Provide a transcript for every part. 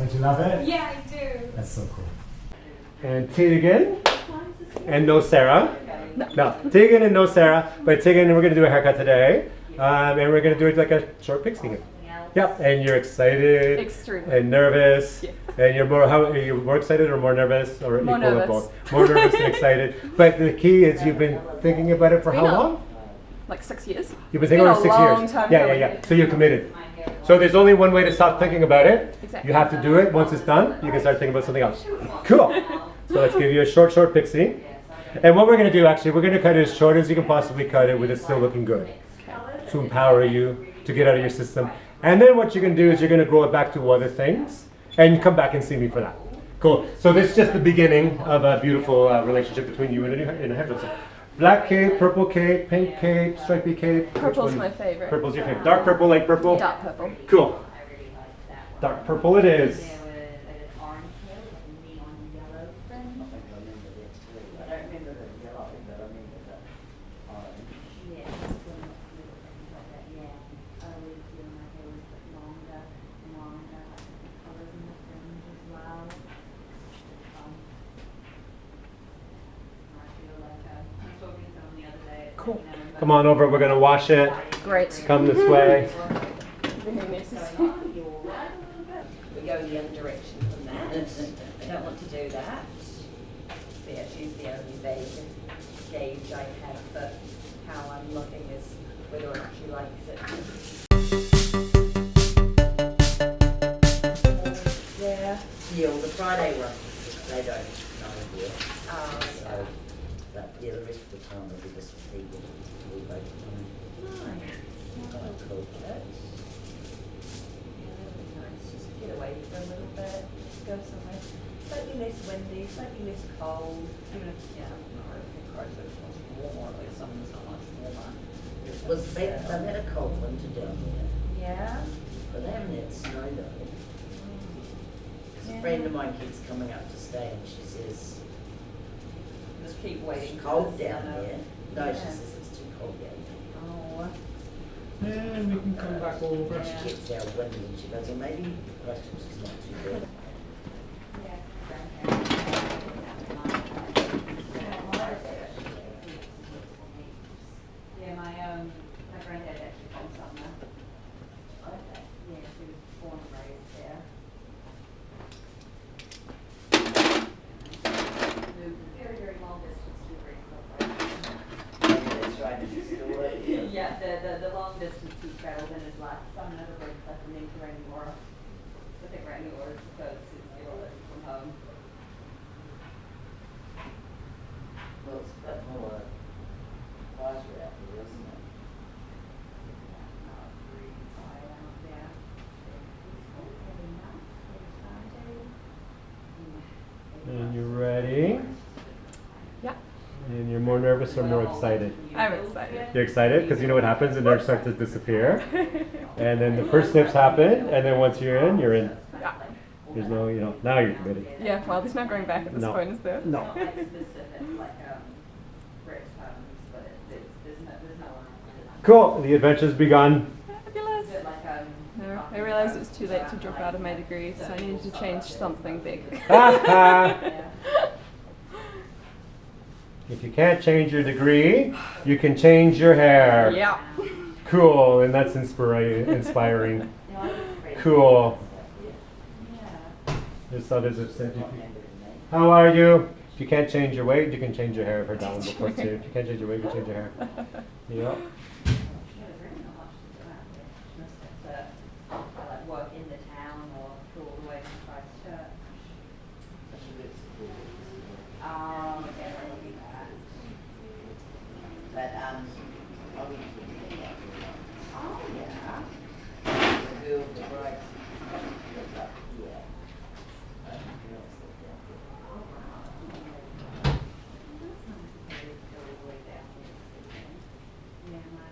Don't you love it? Yeah, I do. That's so cool. And Tegan and no Sarah. No, Tegan and no Sarah. But Tegan, we're going to do a haircut today. And we're going to do it like a short pixie cut. Yep, and you're excited. Extremely. And nervous. Yes. And you're more, how are you more excited or more nervous? Or More equal nervous. of both? More nervous and excited. But the key is you've been thinking about it for how long? Like 6 years. You've been thinking about it 6 years. Long time Yeah. coming. So you're committed. So there's only one way to stop thinking about it. Exactly. You have to do it. Once it's done, you can start thinking about something else. Cool. So let's give you a short pixie. And what we're going to do, actually, we're going to cut it as short as you can possibly cut it with it still looking good. To empower you, to get out of your system. And then what you're going to do is you're going to grow it back to other things. And you come back and see me for that. Cool. So this is just the beginning of a beautiful relationship between you and a hairdresser. Black cape, purple cape, pink cape, stripy cape. Purple's my favorite. Purple's your favorite. Dark purple, light purple? Dark purple. Cool. Dark purple it is. Cool. Come on over, we're going to wash it. Great. Come this way. Very necessary. We go the other direction from that. I don't want to do that. Yeah, she's the only gauge I have for how I'm looking is whether or not she likes it. Yeah. Yeah, well, the Friday one, they don't know yet. So, but yeah, the rest of the time will be just people we both know. Nice. Cool. Nice. Just get away for a little bit. Just go somewhere slightly less windy, slightly less cold. Even if, I think Christchurch was warmer, at least something's not much warmer. They've had a cold winter down there. Yeah? But they haven't had snow though. Because a friend of mine keeps coming up to stay and she says, just keep waiting. It's cold down there. No, she says it's too cold down there. Oh. And we can come back over. She gets our windy and she goes, well, maybe Christchurch is not too bad. Yeah, my granddad actually from Sumner. Okay. Yeah, she was born and raised there. Moved very, very long distance to Greenville. That's right, it's still working. Yeah, the long distance he traveled in his life. Sumner never really left the name to anymore. I think Randy was because he's able to from home. Well, it's a bit more quieter out here, isn't it? And you're ready. Yeah. And you're more nervous or more excited? I'm excited. You're excited because you know what happens? The nerves start to disappear. And then the first steps happen. And then once you're in, you're in. Yeah. There's no, now you're committed. Yeah, well, there's no going back at this No. point, is there? No. Not like specific, like, British poems, but there's no one. Cool. The adventure's begun. Fabulous. Is it like, No, I realised it was too late to drop out of my degree, so I needed to change something big. yeah. If you can't change your degree, you can change your hair. Yeah. Cool. And that's inspiring. Cool. There's others have said, how are you? If you can't change your weight, you can change your hair. I've heard that one before too. If you can't change your weight, you change your hair. Yep. Like work in the town or go all the way to Christchurch. Okay, that would be bad. But, Oh, yeah. the girl, the bride, yeah. Yeah, my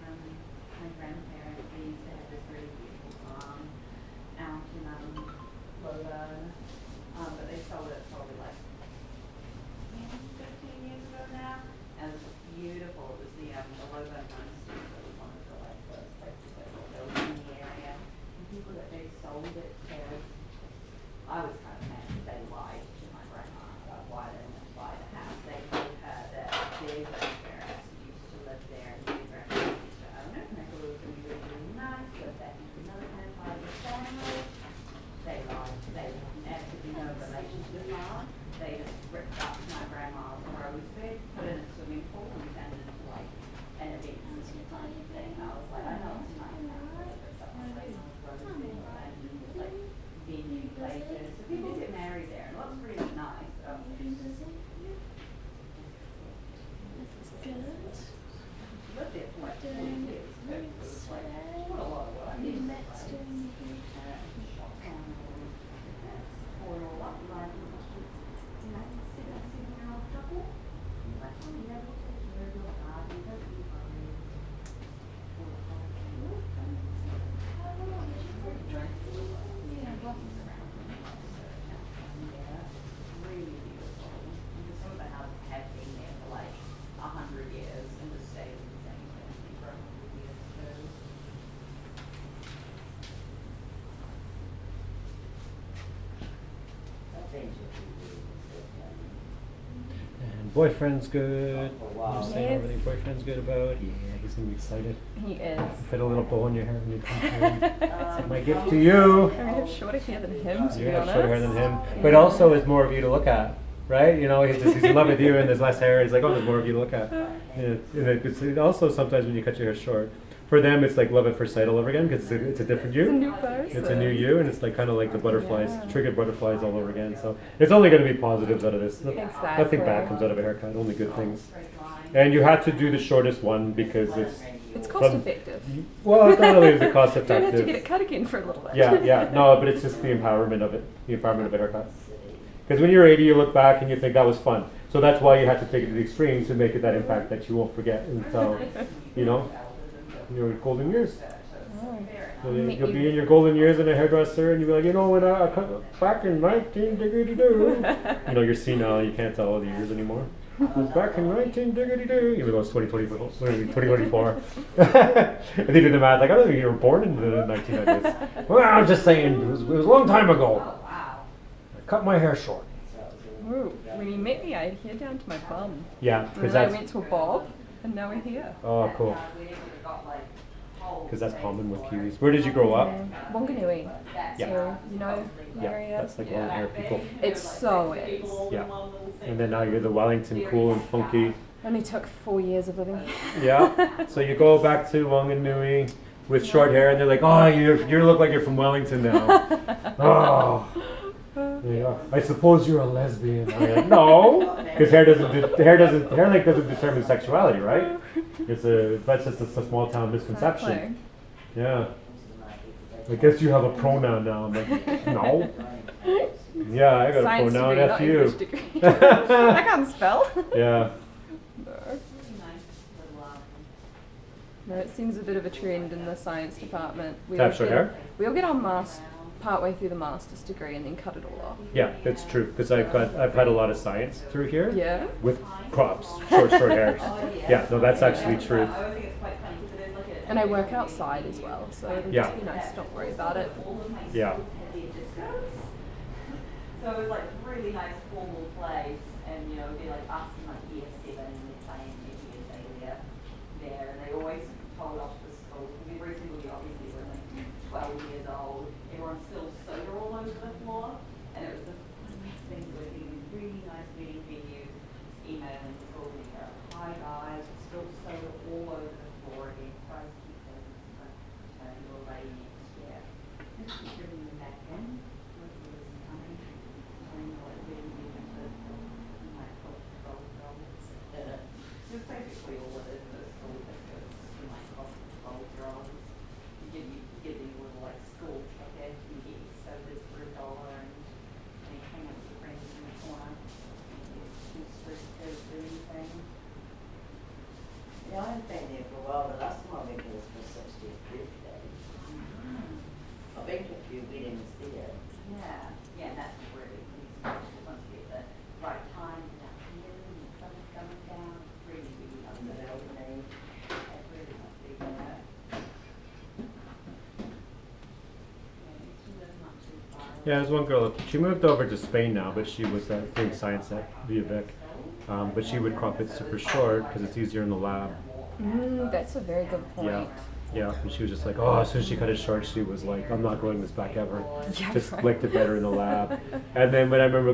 boyfriend's good. You're saying Yes. everything boyfriend's good about. Yeah, he's gonna be excited. He is. Put a little bow in your hair when you come home. It's my gift to you. I have shorter hair than him, to You be have honest. shorter hair than him, but also it's more of you to look at, right? You know, he's in love with you, and there's less hair. He's like, oh, there's more of you to look at. Yeah, and it's also sometimes when you cut your hair short, for them it's like love at first sight all over again because it's a different you. It's a new person. It's a new you, and it's like kind of like the butterflies, Yeah. triggered butterflies all over again. So it's only going to be positives out of this. Exactly. Nothing bad comes out of a haircut, only good things. And you had to do the shortest one because It's cost from- effective. well, it's not only the cost Don't have to effective. get it cut again for a little bit. Yeah, no, but it's just the empowerment of it, the empowerment of a haircut. Because when you're 80, you look back and you think that was fun. So that's why you have to take it to the extreme to make it that impact that you won't forget until, you know, your golden years. So you'll be in your golden years in a hairdresser, and you'll be like, you know, when I cut back in 19-diggity-doo. You know, you're senile, you can't tell all the years anymore. It was back in 19-diggity-doo, even though it's 2024. And they do the math, like, I don't think you were born in the 1900s. Well, I'm just saying, it was a long time ago. I cut my hair short. Ooh, when you met me, I had hair down to my bum. Yeah, And because then I that's, went to a bob, and now we're here. oh, cool. Because that's common with Kiwis. Where did you grow up? Wanganui. Yeah. So, you know the Yeah, area? that's like long hair people. It so is. Yeah. And then now you're the Wellington cool and funky. Only took 4 years of living here. Yeah. So you go back to Wanganui with short hair, and they're like, "Oh, you look like you're from Wellington now." Oh. Yeah. I suppose you're a lesbian. I'm like, no, because hair length doesn't determine sexuality, right? That's just a small town misconception. Exactly. Yeah. I guess you have a pronoun now. I'm like, no. Yeah, I got Science a pronoun. degree, F not you. English degree. I can't spell. Yeah. No, it seems a bit of a trend in the science department. We To have all short get- hair? We all get our partway through the master's degree and then cut it all off. Yeah, that's true. Because I've had a lot of science through here. Yeah. With props, short hairs. Yeah, no, that's actually true. And I work outside as well, so it'll Yeah. just be nice to not worry about it. Yeah. So it was like a really nice formal place, and you know, it'd be like us in like year 7 and we're playing earlier there, and they always told off the school. Every single year, obviously, we're like 12 years old. Everyone spilled soda all over the floor, and it was the funniest thing to do. Really nice meeting venue, emailing the school, and go, hi guys, spilled soda all over the floor again. Tries to keep them turning to a lady next year. And she's bringing them back in. It's basically all it is, but it's all because you might cost 12-year-olds. You give these little like school ticket, you get sodas for $1, and you hang out with your friends in the corner. You get too stressed to do anything. Yeah, I've been there for a while. The last time I went there was for 60th birthday. I've been to a few weddings there. Yeah, and that's really special once you get the right time down here, and the sun's coming down. Really, really On the balcony. It really must be there. Yeah, she lives not too far. Yeah, there's one girl. She moved over to Spain now, but she was doing science at Via Vic. But she would crop it super short because it's easier in the lab. That's a very good point. Yeah. Yeah, and she was just like, oh, as soon as she cut it short, she was like, I'm not growing this back ever. Yeah, Just right. liked it better in the lab. And then when I remember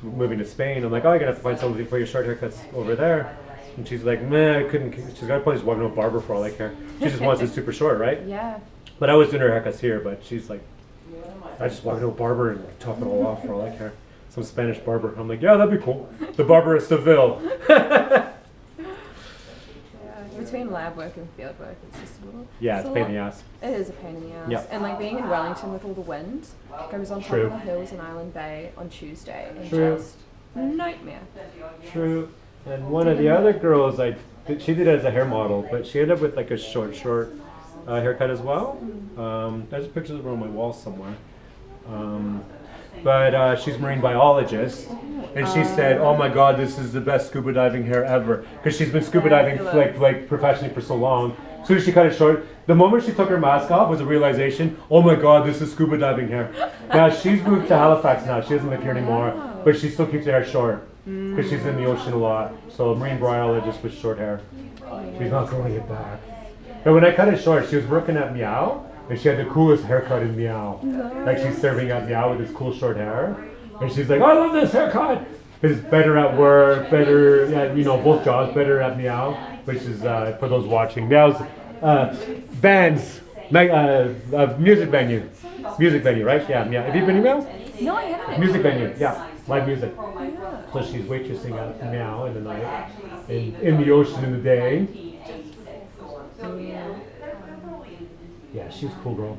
moving to Spain, I'm like, oh, you're gonna have to find somebody for your short haircuts over there. And she's like, meh, I couldn't. She's got probably just walking to a barber for all I care. She just wants it super short, right? Yeah. But I was doing her haircuts here, but she's like, I just walk to a barber and chop it all off for all I care. Some Spanish barber. I'm like, yeah, that'd be cool. The barber is Seville. Yeah. Between lab work and field work, it's just a little. Yeah, it's a a pain in lot. the ass. It is a pain in the ass. Yeah. And like being in Wellington with all the wind, goes on top True. of the hills in Island Bay on Tuesday, and True. just nightmare. True. And one of the other girls, she did it as a hair model, but she ended up with like a short haircut as well. There's pictures of her on my wall somewhere. But she's a marine biologist, and she said, "Oh my God, this is the best scuba diving hair ever," because she's been scuba diving like professionally for so long. As soon as she cut it short, the moment she took her mask off was a realization, "Oh my God, this is scuba diving hair." Now she's moved to Halifax now. She doesn't live here anymore, but she still keeps her hair short. because she's in the ocean a lot. So a marine biologist with short hair. She's not growing it back. But when I cut it short, she was working at Meow, and she had the coolest haircut in Meow. Like she's serving at Meow with this cool short hair, and she's like, "I love this haircut." Because it's better at work, better at, you know, both jobs, better at Meow, which is for those watching. Meow's bands, music venue. Music venue, right? Yeah, Meow. Have you been to Meow? No, I haven't. Music venue, yeah, live music. So she's waitressing at Meow in the night, in the ocean in the day. Yeah, she was a cool girl.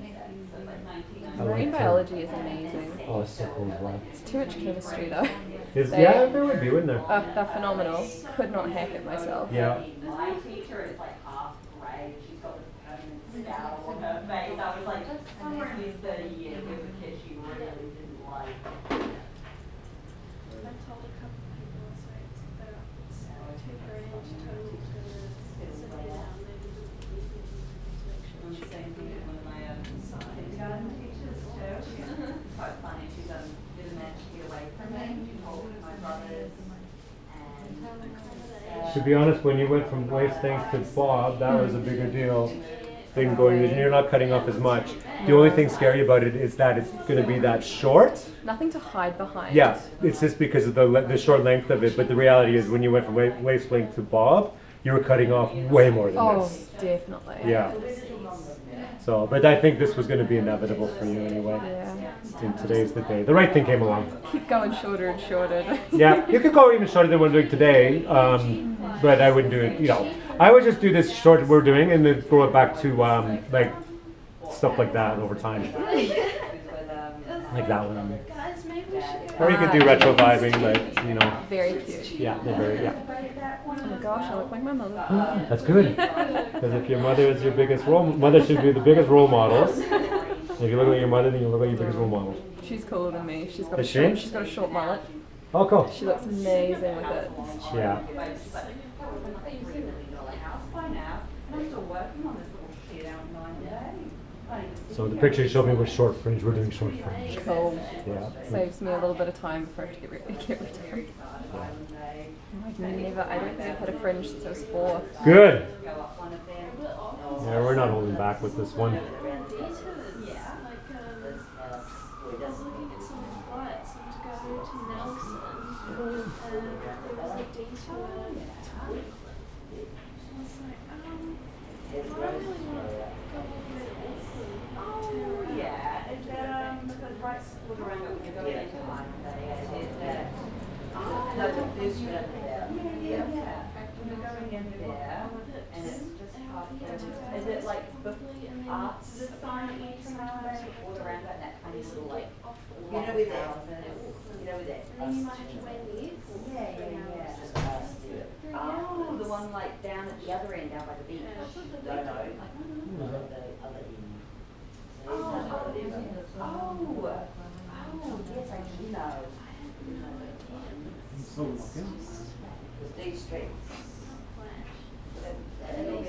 Marine biology is amazing. Oh, it's so cool as well. It's too much chemistry though. Yeah, there would be, wouldn't there? They're phenomenal. Could not hack it myself. Yeah. My teacher is like half grey. She's got this permanent scowl on her face. I was like, somewhere in these 30 years, there was a kid she really didn't like. I've told a couple of people also that it's too grey and she told me to sit down, maybe do And the same thing with one of my kindergarten teachers too. She's quite funny. She didn't manage to get away from me. She told my brothers. To be honest, when you went from waist length to bob, that was a bigger deal than going. You're not cutting off as much. The only thing scary about it is that it's going to be that short. Nothing to hide behind. Yeah, it's just because of the short length of it. But the reality is, when you went from waist length to bob, you were cutting off way more than Oh, this. definitely. Yeah. So, but I think this was going to be inevitable for you anyway. Yeah. And today's the day. The right thing came along. Keep going shorter and shorter. Yeah, you could go even shorter than we're doing today, but I wouldn't do it. You know, I would just do this short we're doing and then go it back to like stuff like that over time, like that one. guys, maybe we should go. Or you could do retro vibing, like, you know. Very cute. Yeah, they're very, yeah. Oh my gosh, I look like my mother. That's good. Because if your mother is your biggest mother should be the biggest role models. If you look like your mother, then you look like your biggest role model. She's cooler than me. She's got Is she? she's got a short mullet. Oh, cool. She looks amazing with it. Yeah. So the picture you showed me was short fringe. We're doing short fringe. Cool. Yeah. Saves me a little bit of time before I have to get rid of it. I've never, I don't think I've had a fringe since I was 4. Good. Yeah, we're not holding back with this one. Around detours, like, I was looking at some flights and to go to Nelson, there was a detour time. I was like, I really want to go all the way to Auckland. Yeah, is that because right was around when you go into Monday, is that no, this yeah. When you're going in there, and it's just half. Is it like the arts society all around that kind of little like You know with that, you know with that. And then you might have to wait weeks. It's just past the. oh, the one like down at the other end, down by the beach. No, the other end. Oh, yes, I do know. The D Street.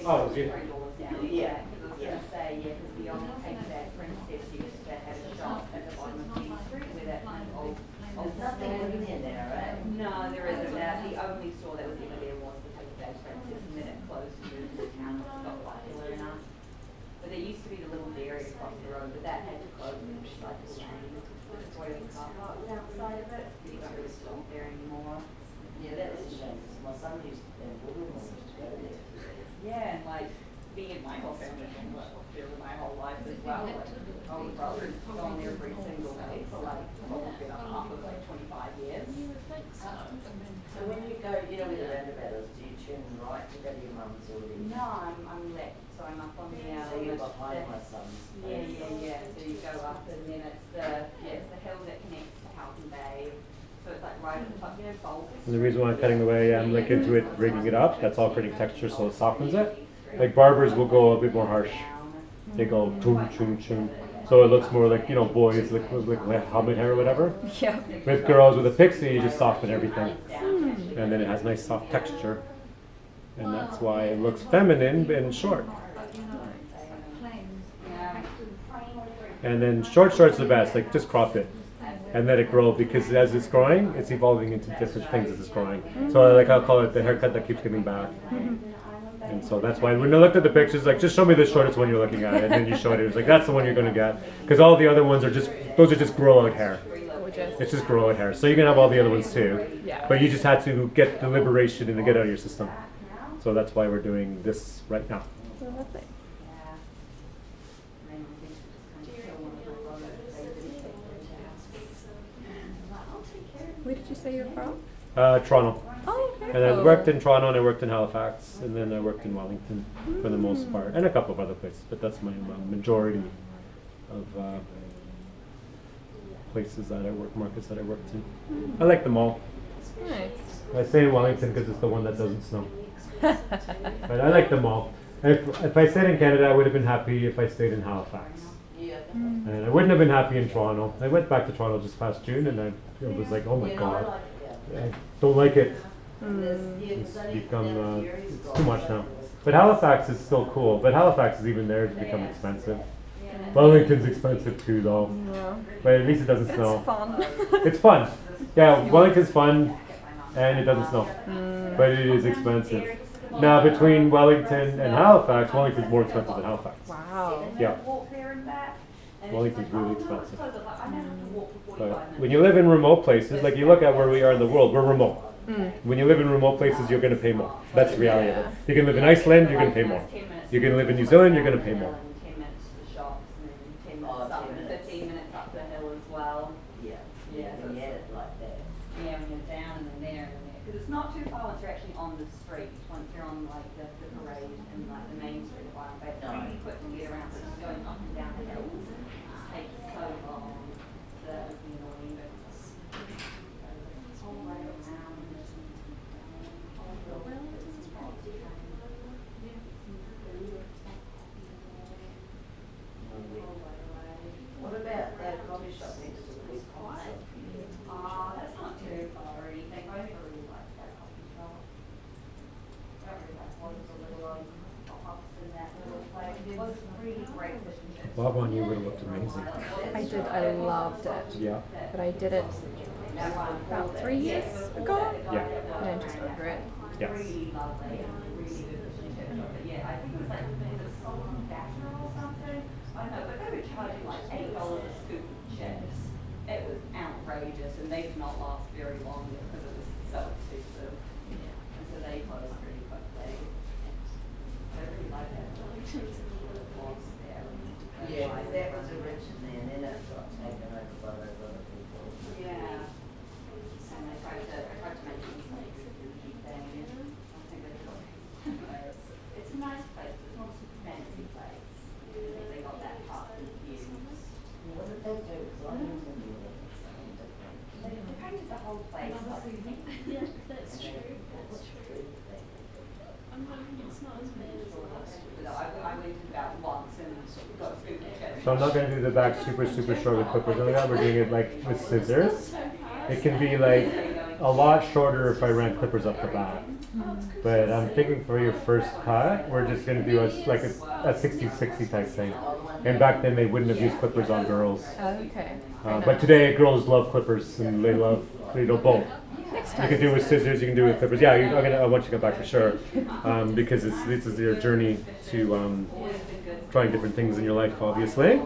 Oh, is it? Yeah. Because I was going to say, yeah, because the old paperback princess used to have a shop at the bottom of King Street with that kind of old There's nothing in there, right? No, there isn't. The only store that was ever there was the paperback princess, and then it closed and moved to town. It's not popular enough. But there used to be the little dairy across the road, but that had to close and it was like a chain. The toilet car park was outside of it. You don't really stop there anymore. Yeah, that was a shame. 'Cause my son used to, and Woodland used to go there. Yeah, and like being in my whole family, there my whole life as well. Like, older brother's gone there every single day for like probably been up half of like 25 years. So when you go, you know where the roundabout is, do you turn right to go to your mum's or the? No, I'm left, so I'm up on the So you're behind my son's. Yeah. So you go up and then it's the hill that connects to Halton Bay. So it's like right at the top, you know, Bulk. And the reason why I'm cutting away, I'm like into it, rigging it up. That's all creating texture, so it softens it. Like barbers will go a bit more harsh. They go choom choom choom. So it looks more like, you know, boys like helmet hair or whatever. Yeah. With girls with a pixie, you just soften everything, and then it has nice soft texture, and that's why it looks feminine and short. And then short shorts the best. Like just crop it. and let it grow, because as it's growing, it's evolving into different things as it's growing. So like I'll call it the haircut that keeps giving back. And so that's why when I looked at the pictures, like just show me the shortest one you're looking at, and then you showed it. It was like that's the one you're going to get, because all the other ones are just those are just grow out hair. It's just grow out hair. So you can have all the other ones too, but you just had to get the liberation and get out of your system. So that's why we're doing this right now. Lovely. Where did you say you're from? Toronto. Oh, okay. And I worked in Toronto, and I worked in Halifax, and then I worked in Wellington for the most part, and a couple of other places, but that's my majority of places that I work, markets that I worked in. I like them all. Nice. I say Wellington because it's the one that doesn't snow. But I like them all. If I stayed in Canada, I would have been happy if I stayed in Halifax. And I wouldn't have been happy in Toronto. I went back to Toronto just past June, and I was like, oh my god, I don't like it. It's become it's too much now. But Halifax is still cool. But Halifax is even there to become expensive. Wellington's expensive too, though. Yeah. But at least it doesn't snow. It's fun. It's fun. Yeah, Wellington's fun, and it doesn't snow. But it is expensive. Now between Wellington and Halifax, Wellington's more expensive than Halifax. Wow. Yeah. Wellington's really expensive. But when you live in remote places, like you look at where we are in the world, we're remote. When you live in remote places, you're going to pay more. That's the reality of it. You can live in Iceland, you're going to pay more. You can live in New Zealand, you're going to pay more. 10 minutes to the shops, and then 10 minutes up, and 15 minutes up the hill as well. Yeah, so it's like that. Yeah, when you're down and then there and then there. Because it's not too far once you're actually on the street, once you're on like the parade and like the main street of Byron Bay. It's really quick to get around, but just going up and down the hills just takes so long. That is the annoying bit. All the way around. What about that coffee shop next to the big concert? That's not too far or anything. I never really liked that coffee shop. I don't really like one of the little pop-ups in that little place. It was really great fish and chips. Bob on you would have looked amazing. I did. I loved it. Yeah. But I did it about 3 years ago. Yeah. And I just regret it. Yes. Really lovely, really good fish and chips. But yeah, I think it was like the salt and batter or something. I don't know, but they were charging like $8 a scoop of chips. It was outrageous, and they did not last very long because it was so expensive. And so they closed pretty quickly. I really like that. Yeah, that was originally, and then it got taken over by those other people. Yeah. And I tried to make mistakes with the thing. I think they got it's a nice place, but it's not a super fancy place. I think they got that part confused. What did they do? It's like something different. They painted the whole place like pink. Yeah, that's true. That's true. I'm hoping it's not as bad as last year. I went about once and got a scoop of chips. So I'm not going to do the back super short with clippers. We're doing it like with scissors. It can be like a lot shorter if I ran clippers up the back. But I'm thinking for your first cut, we're just going to do a 60-60 type thing. And back then they wouldn't have used clippers on girls. Okay. But today girls love clippers, and they do both. Next You time. can do it with scissors, you can do it with clippers. Yeah, I want you to come back for sure. Because this is your journey to trying different things in your life, obviously.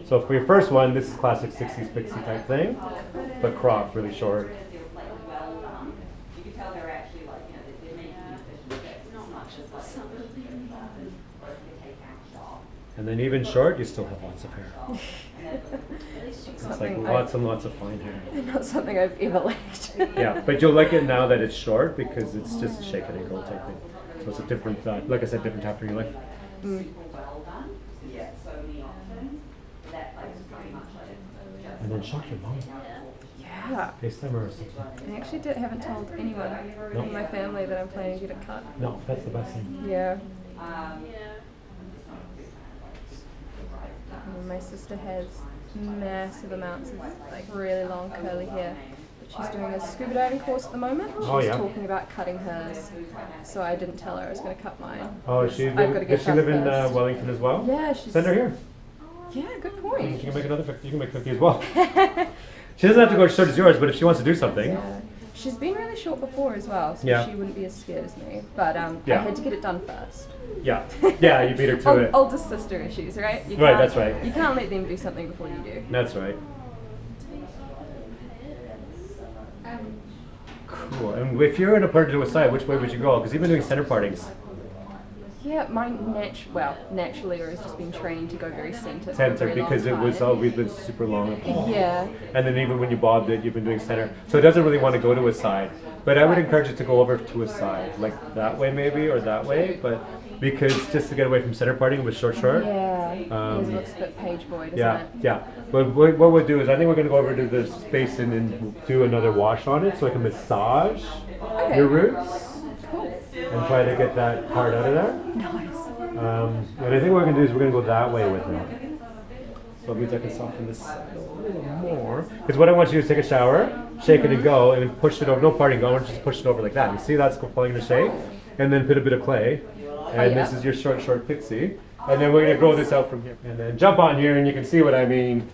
So for your first one, this is classic 60s pixie type thing, but cropped really short. Well done. You can tell they're actually like, they're making fish and chips. It's not just like or if they take out shop. And then even short, you still have lots of hair. It's like lots and lots of fine hair. Not something I've ever liked. Yeah, but you'll like it now that it's short because it's just a shake it and go type thing. So it's a different, like I said, different chapter in your life. Super well done. Yeah, so many options. That place is pretty much like And then shock your mom. Yeah. FaceTime her or something. I actually haven't told anyone in my family that I'm planning to get it cut. No, that's the best thing. Yeah. Yeah. And my sister has massive amounts of like really long curly hair. But she's doing a scuba diving course at the moment. She's Oh, yeah. talking about cutting hers. So I didn't tell her I was going to cut mine. Oh, I've got to get does she live in first. Wellington as well? Yeah, she's... Send her here. Yeah, good You point. can make another 50. You can make 50 as well. She doesn't have to go as short as yours, but if she wants to do something. Yeah. She's been really short before as well, so Yeah. she wouldn't be as scared as me. But I Yeah. had to get it done first. Yeah. Yeah, you beat her to it. Older sister issues, right? You Right, can't- that's right. You can't let them do something before you do. That's right. Cool. And if you're in a part to do a side, which way would you go? Because you've been doing center partings. Yeah, mine naturally has just been trained to go very center. for a Center very long because it was time. always been super long. Yeah. And then even when you bobbed it, you've been doing center. So it doesn't really want to go to a side. But I would encourage it to go over to a side, like that way maybe, or that way. But because just to get away from center parting with short. Yeah. It looks a bit page boy, doesn't Yeah, it? yeah. But what we'll do is I think we're going to go over to the basin and do another wash on it so I can massage Okay. your roots Cool. and try to get that part out of there. Nice. And I think what we're going to do is we're going to go that way with it. So it means I can soften this side a little more. Because what I want you to do is take a shower, shake it and go, and then push it over. No parting, go, and just push it over like that. You see that's falling into shape? And then put a bit of clay. And yeah. this is your short pixie. And then we're going to grow this out from here. And then jump on here and you can see what I mean.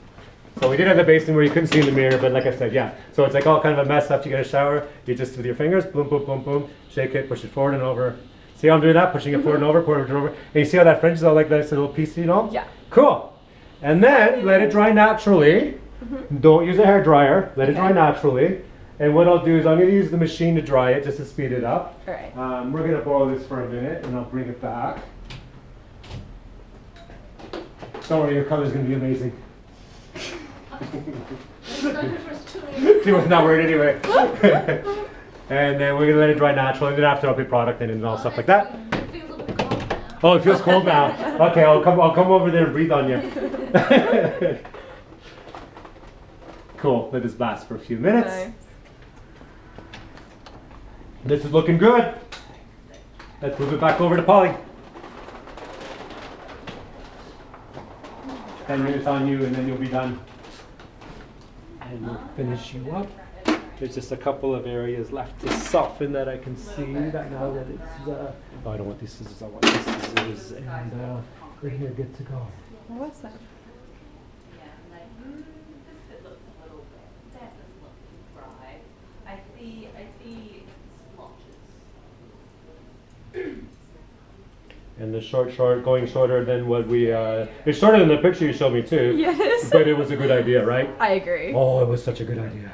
So we did have the basin where you couldn't see in the mirror, but like I said, yeah. So it's like all kind of a mess after you get a shower. You just, with your fingers, boom, boom, boom, boom, shake it, push it forward and over. See how I'm doing that? Pushing it forward and over, forward and over. And you see how that fringe is all like that little piece, you know? Yeah. Cool. And then let it dry naturally. Don't use a hair dryer. Let it dry naturally. And what I'll do is I'm going to use the machine to dry it just to speed it up. All right. We're going to borrow this for a minute and I'll bring it back. Don't worry, your color's going to be amazing. She was not worried anyway. And then we're going to let it dry naturally. And then after I'll put product in it and all stuff like that. It feels a bit cold now. Oh, it feels cold now. Okay, I'll come over there and breathe on you. Cool. Let this last for a few minutes. Nice. This is looking good. Let's move it back over to Polly. 10 minutes on you and then you'll be done. And we'll finish you up. There's just a couple of areas left to soften that I can see that now that it's, oh, I don't want these scissors, I want these scissors, and we're here good to go. What's that? Yeah, like, this bit looks a little bit, that doesn't look dry. I see splotches. And the short, going shorter than what we, it's shorter than the picture you showed me too. Yes. But it was a good idea, right? I agree. Oh, it was such a good idea.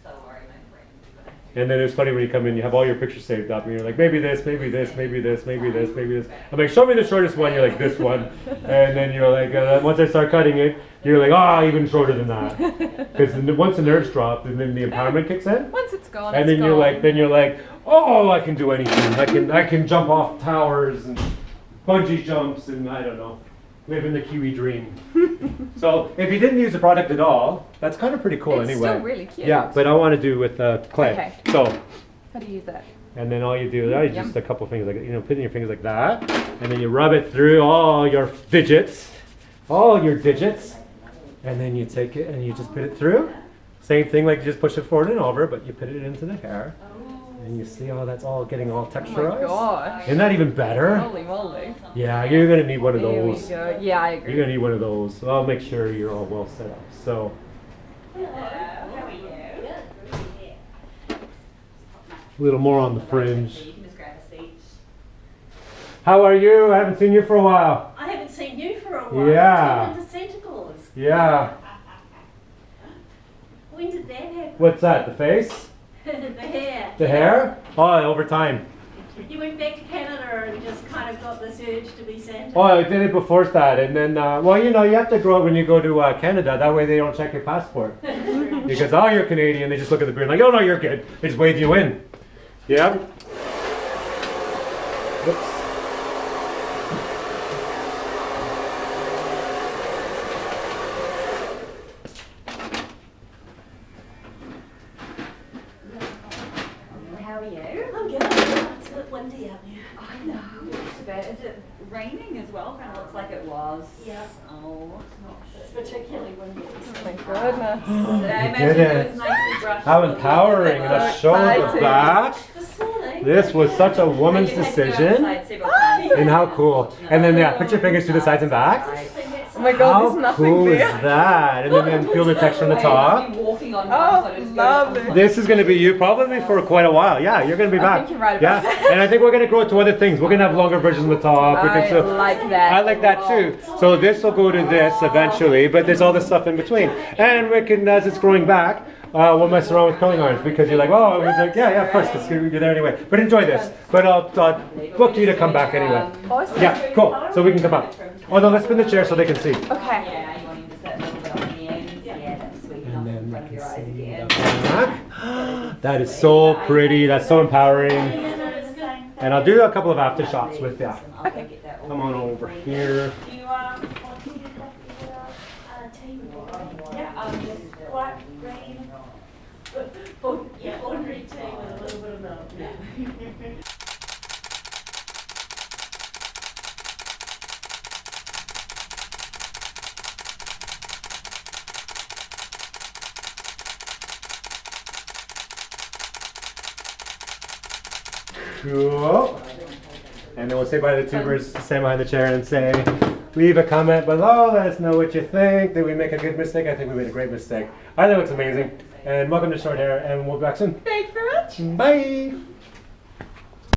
So worried my brain's gonna. And then it's funny when you come in, you have all your pictures saved up, and you're like, maybe this, maybe this, maybe this, maybe this, maybe this. I'm like, show me the shortest one. You're like, this one. And then you're like, once I start cutting it, you're like, even shorter than that. Because once the nerves drop, and then the empowerment kicks in. Once it's gone, And it's then you're gone. like, oh, I can do anything. I can jump off towers and bungee jumps, and I don't know, living the Kiwi dream. So if you didn't use the product at all, that's kind of pretty cool It's anyway. still really cute. Yeah, but I want to do with clay. Okay. So, How do you use that? and then all you do is Yum. just a couple fingers, like putting your fingers like that, and then you rub it through all your digits, and then you take it and you just put it through. Same thing, like you just push it forward and over, but you put it into the hair, and you see how that's all getting all Oh my texturized. gosh. Isn't that even better? Holy moly. Yeah, you're gonna need one of There we those. go. Yeah, I agree. You're gonna need one of those. So I'll make sure you're all well set up. So, a little more on the fringe. You can just grab a seat. How are you? I haven't seen you for a while. I haven't seen you for a while. Yeah. Turned into Santa Claus. Yeah. When did that happen? What's that? The face? The hair. The hair? Oh, over time. You went back to Canada and just kind of got this urge to be Santa. Oh, I did it before that, and then well, you know, you have to grow it when you go to Canada. That way, they don't check your passport. Because you're Canadian, they just look at the beard like, oh no, you're good. They just wave you in. Yeah. Whoops. How are you? I'm good. It's a bit windy out there. I know. It's a bit. Is it raining as well? Kind of looks like it was. Yeah. Oh, it's not. It's particularly windy. Oh my goodness. Today, I You imagine did it it. was nicely brushed. How empowering. And I So showed the exciting. back. This morning. This was such a woman's You had to go decision. outside several times. And how cool. And then, yeah, put your fingers to the sides and back. I think that's Oh my god, there's How nothing cool is there. that? And then feel the texture on the top. Walking on Oh, love it. This is going to be you probably for quite a while. Yeah, you're going to be I back. think you're right Yeah, about that. and I think we're going to grow to other things. We're going to have longer versions on the top. We I can still- like that. I like that too. So this will go to this eventually, but there's all this stuff in between. And we can, as it's growing back, we'll mess around with curling irons because you're like, oh, we're like, yeah, of course, because you're there anyway. But enjoy this. But I'll book you to come back anyway. Awesome. Yeah, cool. So we can come up. Oh no, let's spin the chair so they can see. Okay. Yeah, you want him to sit a little bit on the ends. Yeah, that's sweet. And then in we front of can your eyes see again. the back. That is so pretty. That's so empowering. And I'll do a couple of after shots with that. Okay. Come on over here. Do you want to get tea with you? Yeah, just white, green. Yeah, ordinary tea with a little bit of milk. Cool. And then we'll say bye to the tubers, stand behind the chair and say, leave a comment below, let us know what you think. Did we make a good mistake? I think we made a great mistake. I think it looks amazing. And welcome to Short Hair, and we'll be back soon. Thanks very much. Bye.